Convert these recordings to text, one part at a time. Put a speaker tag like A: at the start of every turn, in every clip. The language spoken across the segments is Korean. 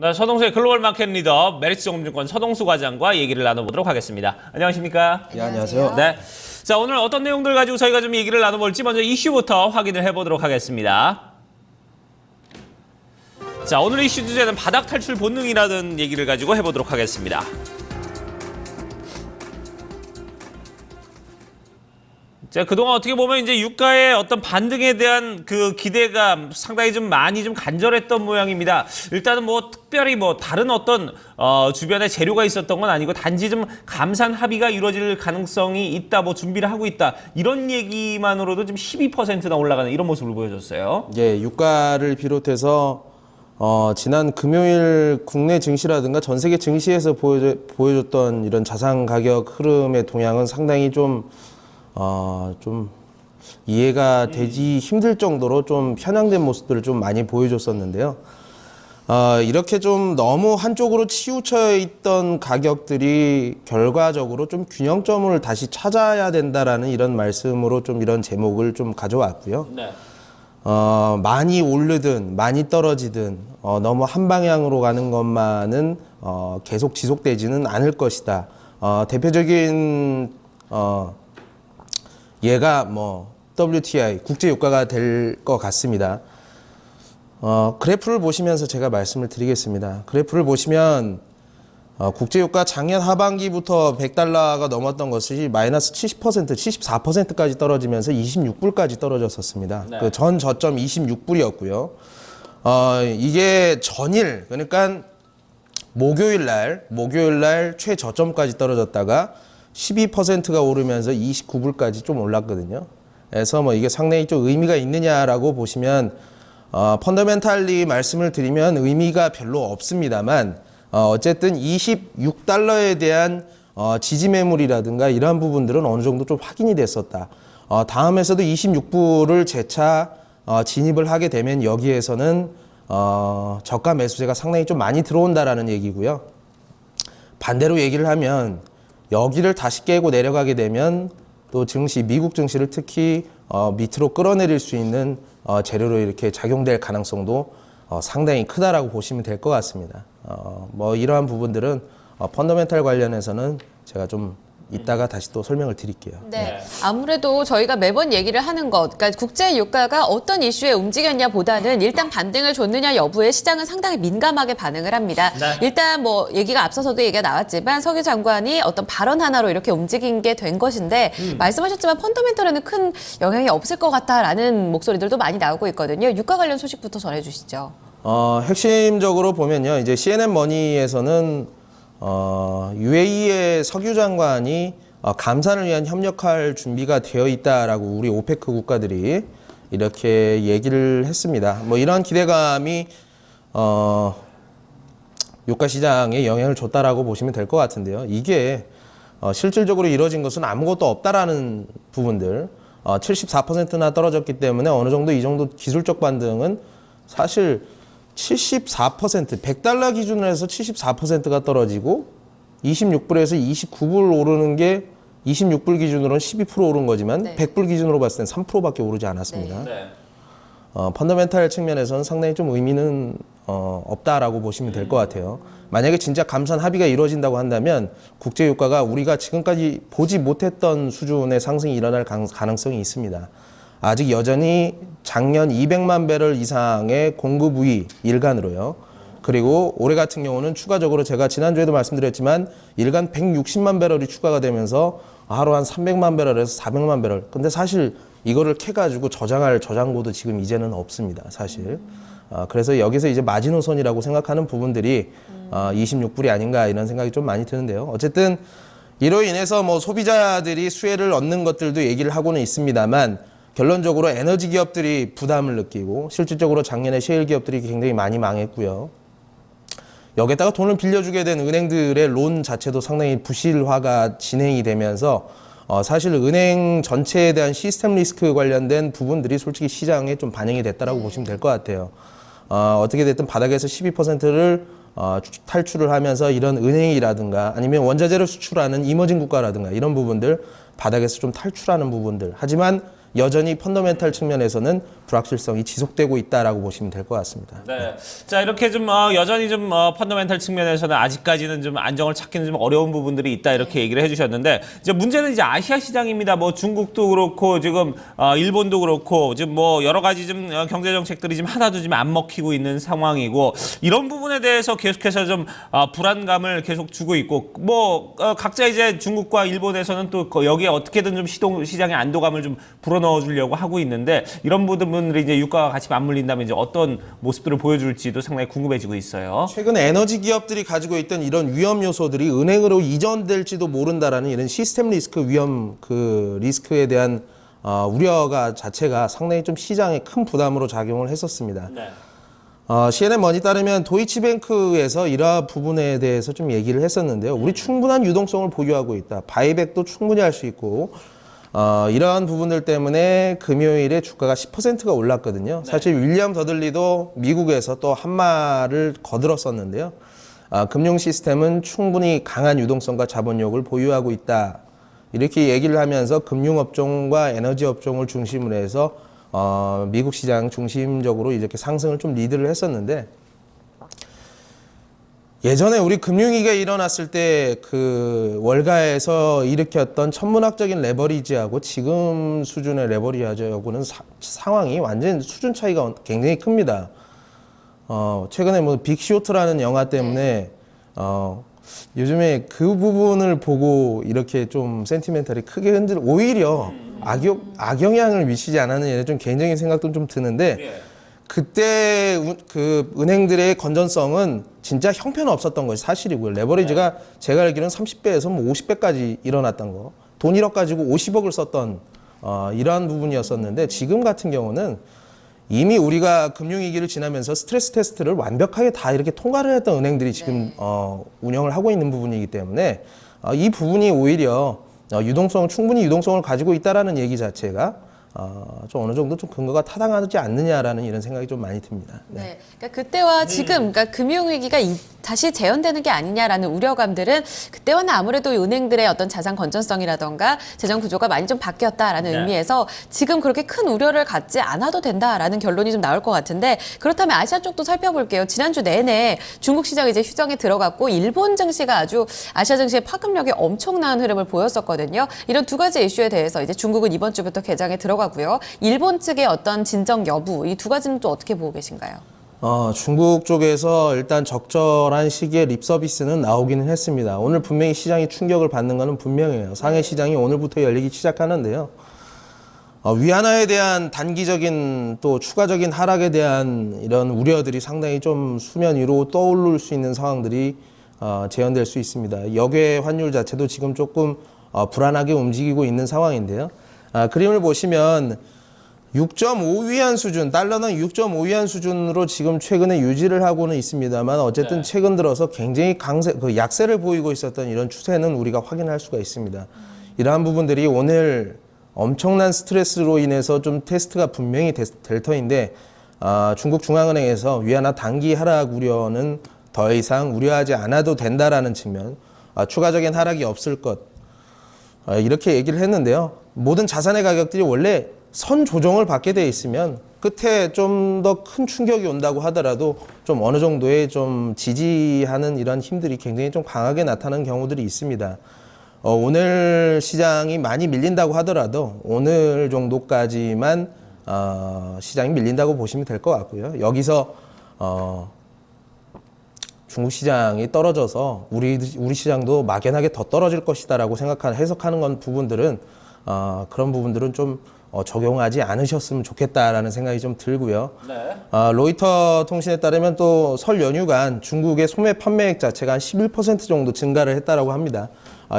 A: 네, 서동수의 글로벌 마켓 리더 메리츠증권 서동수 과장과 얘기를 나눠보도록 하겠습니다. 안녕하십니까?
B: 네, 안녕하세요.
A: 네. 자, 오늘 어떤 내용들 가지고 저희가 좀 얘기를 나눠볼지 먼저 이슈부터 확인을 해보도록 하겠습니다. 자, 오늘 이슈 주제는 바닥 탈출 본능이라는 얘기를 가지고 해보도록 하겠습니다. 자, 그동안 어떻게 보면 이제 유가의 어떤 반등에 대한 그 기대가 상당히 좀 많이 좀 간절했던 모양입니다. 일단은 뭐 특별히 뭐 다른 어떤 주변에 재료가 있었던 건 아니고 단지 좀 감산 합의가 이루어질 가능성이 있다, 뭐 준비를 하고 있다, 이런 얘기만으로도 지금 12%나 올라가는 이런 모습을 보여줬어요.
B: 예, 유가를 비롯해서 지난 금요일 국내 증시라든가 전 세계 증시에서 보여줬던 이런 자산 가격 흐름의 동향은 상당히 좀 이해가 되지 힘들 정도로 좀 편향된 모습들을 좀 많이 보여줬었는데요. 이렇게 좀 너무 한쪽으로 치우쳐 있던 가격들이 결과적으로 좀 균형점을 다시 찾아야 된다라는 이런 말씀으로 좀 이런 제목을 좀 가져왔고요.
A: 네.
B: 많이 오르든 많이 떨어지든 너무 한 방향으로 가는 것만은 계속 지속되지는 않을 것이다. 대표적인 얘가 뭐 WTI 국제 유가가 될 것 같습니다. 그래프를 보시면서 제가 말씀을 드리겠습니다. 그래프를 보시면 국제 유가 작년 하반기부터 100달러가 넘었던 것이 마이너스 70%, 74%까지 떨어지면서 26불까지 떨어졌었습니다.
A: 네.
B: 그 전 저점 26불이었고요. 이게 전일, 그러니까 목요일 날 최저점까지 떨어졌다가 12%가 오르면서 29불까지 좀 올랐거든요. 그래서 뭐 이게 상당히 좀 의미가 있느냐라고 보시면 펀더멘탈리 말씀을 드리면 의미가 별로 없습니다만 어쨌든 26달러에 대한 지지 매물이라든가 이러한 부분들은 어느 정도 좀 확인이 됐었다. 다음에서도 26불을 재차 진입을 하게 되면 여기에서는 저가 매수세가 상당히 좀 많이 들어온다라는 얘기고요. 반대로 얘기를 하면 여기를 다시 깨고 내려가게 되면 또 증시, 미국 증시를 특히 밑으로 끌어내릴 수 있는 재료로 이렇게 작용될 가능성도 상당히 크다라고 보시면 될 것 같습니다. 뭐 이러한 부분들은 펀더멘탈 관련해서는 제가 좀 이따가 다시 또 설명을 드릴게요.
C: 네. 아무래도 저희가 매번 얘기를 하는 것, 그러니까 국제 유가가 어떤 이슈에 움직였냐 보다는 일단 반등을 줬느냐 여부에 시장은 상당히 민감하게 반응을 합니다.
A: 네.
C: 일단 뭐 얘기가 앞서서도 얘기가 나왔지만 석유 장관이 어떤 발언 하나로 이렇게 움직인 게 된 것인데 말씀하셨지만 펀더멘털에는 큰 영향이 없을 것 같다라는 목소리들도 많이 나오고 있거든요. 유가 관련 소식부터 전해주시죠.
B: 핵심적으로 보면요. 이제 CNN 머니에서는 UAE의 석유 장관이 감산을 위한 협력할 준비가 되어 있다라고 우리 오페크 국가들이 이렇게 얘기를 했습니다. 뭐 이런 기대감이 유가 시장에 영향을 줬다라고 보시면 될 것 같은데요. 이게 실질적으로 이루어진 것은 아무것도 없다라는 부분들, 74%나 떨어졌기 때문에 어느 정도 이 정도 기술적 반등은 사실 74%, 100달러 기준으로 해서 74%가 떨어지고 26불에서 29불 오르는 게 26불 기준으로는 12% 오른 거지만
C: 네.
B: 100불 기준으로 봤을 땐 3%밖에 오르지 않았습니다.
A: 네.
B: 펀더멘탈 측면에서는 상당히 좀 의미는 없다라고 보시면 될 것 같아요. 만약에 진짜 감산 합의가 이루어진다고 한다면 국제 유가가 우리가 지금까지 보지 못했던 수준의 상승이 일어날 가능성이 있습니다. 아직 여전히 작년 200만 배럴 이상의 공급 우위 일간으로요. 그리고 올해 같은 경우는 추가적으로 제가 지난주에도 말씀드렸지만 일간 160만 배럴이 추가가 되면서 하루 한 300만 배럴에서 400만 배럴. 근데 사실 이거를 캐가지고 저장할 저장고도 지금 이제는 없습니다. 사실. 그래서 여기서 이제 마지노선이라고 생각하는 부분들이 26불이 아닌가 이런 생각이 좀 많이 드는데요. 어쨌든 이로 인해서 뭐 소비자들이 수혜를 얻는 것들도 얘기를 하고는 있습니다만 결론적으로 에너지 기업들이 부담을 느끼고 실질적으로 작년에 셰일 기업들이 굉장히 많이 망했고요. 여기에다가 돈을 빌려주게 된 은행들의 론 자체도 상당히 부실화가 진행이 되면서 사실 은행 전체에 대한 시스템 리스크 관련된 부분들이 솔직히 시장에 좀 반영이 됐다라고 보시면 될 것 같아요. 어떻게 됐든 바닥에서 12%를 탈출을 하면서 이런 은행이라든가 아니면 원자재를 수출하는 이머징 국가라든가 이런 부분들 바닥에서 좀 탈출하는 부분들. 하지만 여전히 펀더멘탈 측면에서는 불확실성이 지속되고 있다라고 보시면 될 것 같습니다.
A: 네. 자, 이렇게 좀 여전히 좀 펀더멘탈 측면에서는 아직까지는 좀 안정을 찾기는 좀 어려운 부분들이 있다 이렇게 얘기를 해주셨는데 이제 문제는 이제 아시아 시장입니다. 뭐 중국도 그렇고 지금 일본도 그렇고 지금 뭐 여러 가지 좀 경제 정책들이 지금 하나도 지금 안 먹히고 있는 상황이고 이런 부분에 대해서 계속해서 좀 불안감을 계속 주고 있고 뭐 각자 이제 중국과 일본에서는 또 여기에 어떻게든 좀 시장의 안도감을 좀 불어넣어 주려고 하고 있는데 이런 부분들이 이제 유가와 같이 맞물린다면 이제 어떤 모습들을 보여줄지도 상당히 궁금해지고 있어요.
B: 최근 에너지 기업들이 가지고 있던 이런 위험 요소들이 은행으로 이전될지도 모른다라는 이런 시스템 리스크 위험 그 리스크에 대한 우려가 자체가 상당히 좀 시장에 큰 부담으로 작용을 했었습니다.
A: 네.
B: CNN 머니 따르면 도이치뱅크에서 이러한 부분에 대해서 좀 얘기를 했었는데요. 우리 충분한 유동성을 보유하고 있다. 바이백도 충분히 할 수 있고 이러한 부분들 때문에 금요일에 주가가 10%가 올랐거든요. 사실 윌리엄 더들리도 미국에서 또 한 말을 거들었었는데요. 금융 시스템은 충분히 강한 유동성과 자본력을 보유하고 있다. 이렇게 얘기를 하면서 금융업종과 에너지업종을 중심으로 해서 미국 시장 중심적으로 이렇게 상승을 좀 리드를 했었는데 예전에 우리 금융위기가 일어났을 때 그 월가에서 일으켰던 천문학적인 레버리지하고 지금 수준의 레버리지하고는 상황이 완전 수준 차이가 굉장히 큽니다. 최근에 뭐 빅쇼트라는 영화 때문에 요즘에 그 부분을 보고 이렇게 좀 센티멘탈이 크게 오히려 악영향을 미치지 않았느냐 좀 개인적인 생각도 좀 드는데 그때 그 은행들의 건전성은 진짜 형편없었던 것이 사실이고요. 레버리지가 제가 알기로는 30배에서 뭐 50배까지 일어났던 거. 돈 1억 가지고 50억을 썼던 이러한 부분이었었는데 지금 같은 경우는 이미 우리가 금융위기를 지나면서 스트레스 테스트를 완벽하게 다 이렇게 통과를 했던 은행들이 지금 운영을 하고 있는 부분이기 때문에 이 부분이 오히려 충분히 유동성을 가지고 있다라는 얘기 자체가 좀 어느 정도 좀 근거가 타당하지 않느냐라는 이런 생각이 좀 많이 듭니다.
C: 네. 그러니까 그때와 지금, 그러니까 금융위기가 다시 재현되는 게 아니냐라는 우려감들은 그때와는 아무래도 은행들의 어떤 자산 건전성이라던가 재정 구조가 많이 좀 바뀌었다라는 의미에서 지금 그렇게 큰 우려를 갖지 않아도 된다라는 결론이 좀 나올 것 같은데 그렇다면 아시아 쪽도 살펴볼게요. 지난주 내내 중국 시장이 이제 휴정에 들어갔고 일본 증시가 아주 아시아 증시의 파급력이 엄청난 흐름을 보였었거든요. 이런 두 가지 이슈에 대해서 이제 중국은 이번 주부터 개장에 들어가고요. 일본 측의 어떤 진정 여부 이 두 가지는 또 어떻게 보고 계신가요?
B: 중국 쪽에서 일단 적절한 시기에 립 서비스는 나오기는 했습니다. 오늘 분명히 시장이 충격을 받는 것은 분명해요. 상해 시장이 오늘부터 열리기 시작하는데요. 위안화에 대한 단기적인 또 추가적인 하락에 대한 이런 우려들이 상당히 좀 수면 위로 떠오를 수 있는 상황들이 재현될 수 있습니다. 역외 환율 자체도 지금 조금 불안하게 움직이고 있는 상황인데요. 그림을 보시면 6.5위안 수준, 달러는 6.5위안 수준으로 지금 최근에 유지를 하고는 있습니다만 어쨌든 최근 들어서 굉장히 약세를 보이고 있었던 이런 추세는 우리가 확인할 수가 있습니다. 이러한 부분들이 오늘 엄청난 스트레스로 인해서 좀 테스트가 분명히 될 터인데 중국 중앙은행에서 위안화 단기 하락 우려는 더 이상 우려하지 않아도 된다라는 측면, 추가적인 하락이 없을 것 이렇게 얘기를 했는데요. 모든 자산의 가격들이 원래 선 조정을 받게 돼 있으면 끝에 좀 더 큰 충격이 온다고 하더라도 좀 어느 정도의 좀 지지하는 이런 힘들이 굉장히 좀 강하게 나타나는 경우들이 있습니다. 오늘 시장이 많이 밀린다고 하더라도 오늘 정도까지만 시장이 밀린다고 보시면 될 것 같고요. 여기서 중국 시장이 떨어져서 우리 시장도 막연하게 더 떨어질 것이다라고 해석하는 건 부분들은 그런 부분들은 좀 적용하지 않으셨으면 좋겠다라는 생각이 좀 들고요. 로이터 통신에 따르면 또 설 연휴간 중국의 소매 판매액 자체가 한 11% 정도 증가를 했다라고 합니다.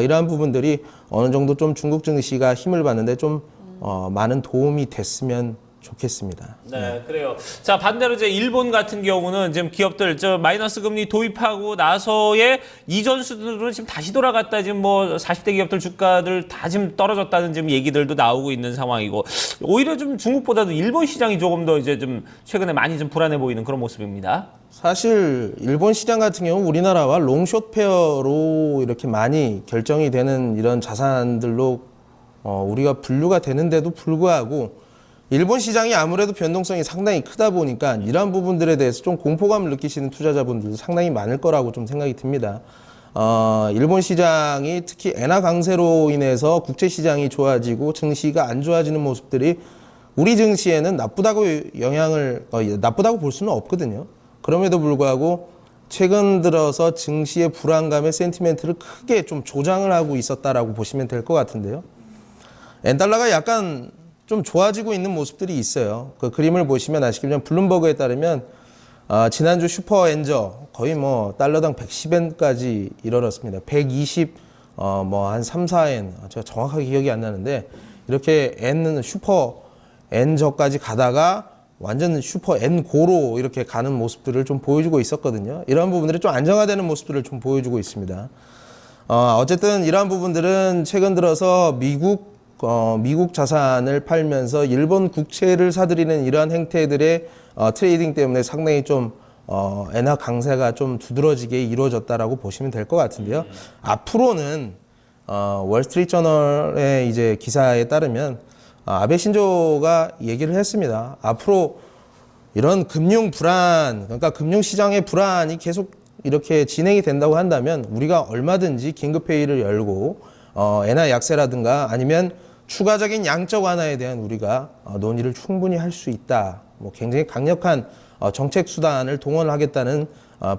B: 이러한 부분들이 어느 정도 좀 중국 증시가 힘을 받는데 좀 많은 도움이 됐으면 좋겠습니다.
A: 네, 그래요. 자, 반대로 이제 일본 같은 경우는 지금 기업들 마이너스 금리 도입하고 나서의 이전 수준으로 지금 다시 돌아갔다 지금 뭐 40대 기업들 주가들 다 지금 떨어졌다는 지금 얘기들도 나오고 있는 상황이고 오히려 좀 중국보다도 일본 시장이 조금 더 이제 좀 최근에 많이 좀 불안해 보이는 그런 모습입니다.
B: 사실 일본 시장 같은 경우 우리나라와 롱숏 페어로 이렇게 많이 결정이 되는 이런 자산들로 우리가 분류가 되는데도 불구하고 일본 시장이 아무래도 변동성이 상당히 크다 보니까 이러한 부분들에 대해서 좀 공포감을 느끼시는 투자자분들도 상당히 많을 거라고 좀 생각이 듭니다. 일본 시장이 특히 엔화 강세로 인해서 국제 시장이 좋아지고 증시가 안 좋아지는 모습들이 우리 증시에는 나쁘다고 볼 수는 없거든요. 그럼에도 불구하고 최근 들어서 증시의 불안감의 센티멘트를 크게 좀 조장을 하고 있었다라고 보시면 될 것 같은데요. 엔달러가 약간 좀 좋아지고 있는 모습들이 있어요. 그 그림을 보시면 아시겠지만 블룸버그에 따르면 지난주 슈퍼 엔저 거의 뭐 달러당 110엔까지 이르렀습니다. 120 한 3, 4엔 제가 정확하게 기억이 안 나는데 이렇게 슈퍼 엔저까지 가다가 완전 슈퍼 엔고로 이렇게 가는 모습들을 좀 보여주고 있었거든요. 이런 부분들이 좀 안정화되는 모습들을 좀 보여주고 있습니다. 어쨌든 이러한 부분들은 최근 들어서 미국 자산을 팔면서 일본 국채를 사들이는 이러한 행태들의 트레이딩 때문에 상당히 좀 엔화 강세가 좀 두드러지게 이루어졌다라고 보시면 될 것 같은데요. 앞으로는 월스트리트저널의 이제 기사에 따르면 아베 신조가 얘기를 했습니다. 앞으로 이런 금융 불안, 그러니까 금융 시장의 불안이 계속 이렇게 진행이 된다고 한다면 우리가 얼마든지 긴급 회의를 열고 엔화 약세라든가 아니면 추가적인 양적 완화에 대한 우리가 논의를 충분히 할 수 있다. 뭐 굉장히 강력한 정책 수단을 동원하겠다는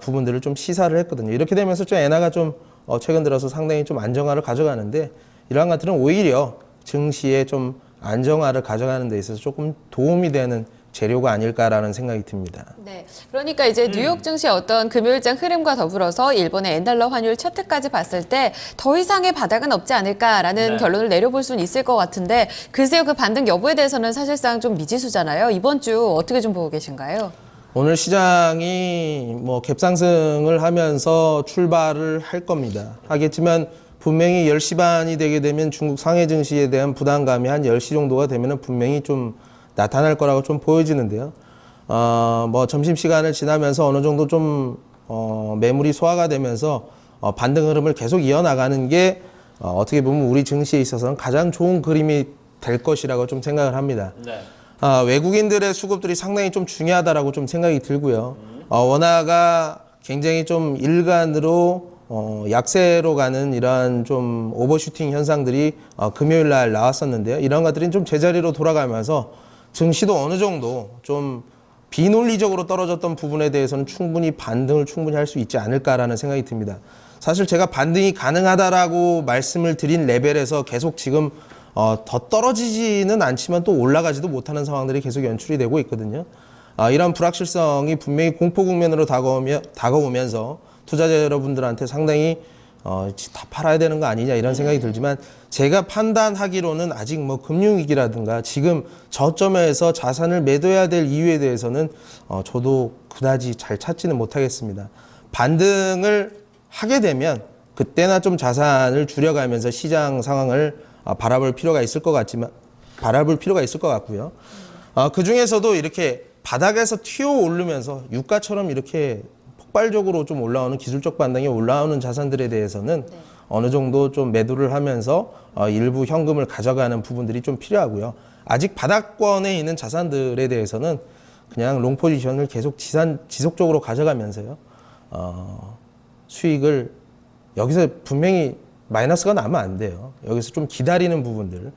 B: 부분들을 좀 시사를 했거든요. 이렇게 되면서 좀 엔화가 좀 최근 들어서 상당히 좀 안정화를 가져가는데 이러한 것들은 오히려 증시에 좀 안정화를 가져가는 데 있어서 조금 도움이 되는 재료가 아닐까라는 생각이 듭니다.
C: 네, 그러니까 이제 뉴욕 증시의 어떤 금요일장 흐름과 더불어서 일본의 엔달러 환율 차트까지 봤을 때 더 이상의 바닥은 없지 않을까라는 결론을 내려볼 수는 있을 것 같은데 글쎄요, 그 반등 여부에 대해서는 사실상 좀 미지수잖아요. 이번 주 어떻게 좀 보고 계신가요?
B: 오늘 시장이 뭐 갭상승을 하면서 출발을 할 겁니다. 하겠지만 분명히 10시 반이 되게 되면 중국 상해 증시에 대한 부담감이 한 10시 정도가 되면 분명히 좀 나타날 거라고 좀 보여지는데요. 뭐 점심시간을 지나면서 어느 정도 좀 매물이 소화가 되면서 반등 흐름을 계속 이어나가는 게 어떻게 보면 우리 증시에 있어서는 가장 좋은 그림이 될 것이라고 좀 생각을 합니다.
A: 네.
B: 외국인들의 수급들이 상당히 좀 중요하다라고 좀 생각이 들고요. 원화가 굉장히 좀 일간으로 약세로 가는 이러한 좀 오버슈팅 현상들이 금요일 날 나왔었는데요. 이런 것들이 좀 제자리로 돌아가면서 증시도 어느 정도 좀 비논리적으로 떨어졌던 부분에 대해서는 반등을 충분히 할 수 있지 않을까라는 생각이 듭니다. 사실 제가 반등이 가능하다라고 말씀을 드린 레벨에서 계속 지금 더 떨어지지는 않지만 또 올라가지도 못하는 상황들이 계속 연출이 되고 있거든요. 이런 불확실성이 분명히 공포 국면으로 다가오면서 투자자 여러분들한테 상당히 다 팔아야 되는 거 아니냐 이런 생각이 들지만 제가 판단하기로는 아직 뭐 금융위기라든가 지금 저점에서 자산을 매도해야 될 이유에 대해서는 저도 그다지 잘 찾지는 못하겠습니다. 반등을 하게 되면 그때나 좀 자산을 줄여가면서 시장 상황을 바라볼 필요가 있을 것 같고요. 그 중에서도 이렇게 바닥에서 튀어 오르면서 유가처럼 이렇게 폭발적으로 좀 올라오는 기술적 반등이 올라오는 자산들에 대해서는 어느 정도 좀 매도를 하면서 일부 현금을 가져가는 부분들이 좀 필요하고요. 아직 바닥권에 있는 자산들에 대해서는 그냥 롱 포지션을 계속 지속적으로 가져가면서요. 수익을 여기서 분명히 마이너스가 나면 안 돼요. 여기서 좀 기다리는 부분들.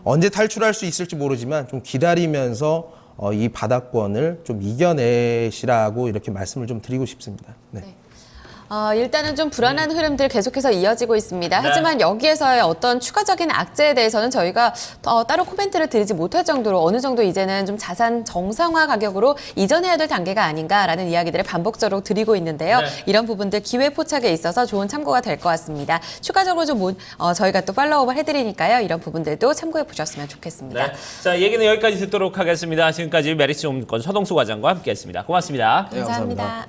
B: 언제 탈출할 수 있을지 모르지만 좀 기다리면서 이 바닥권을 좀 이겨내시라고 이렇게 말씀을 좀 드리고 싶습니다. 네.
C: 일단은 좀 불안한 흐름들 계속해서 이어지고 있습니다. 하지만 여기에서의 어떤 추가적인 악재에 대해서는 저희가 따로 코멘트를 드리지 못할 정도로 어느 정도 이제는 좀 자산 정상화 가격으로 이전해야 될 단계가 아닌가라는 이야기들을 반복적으로 드리고 있는데요. 이런 부분들 기회 포착에 있어서 좋은 참고가 될 것 같습니다. 추가적으로 좀 저희가 또 팔로우업을 해드리니까요. 이런 부분들도 참고해 보셨으면 좋겠습니다.
A: 네. 자, 얘기는 여기까지 듣도록 하겠습니다. 지금까지 메리츠 증권 서동수 과장과 함께했습니다. 고맙습니다.
C: 감사합니다.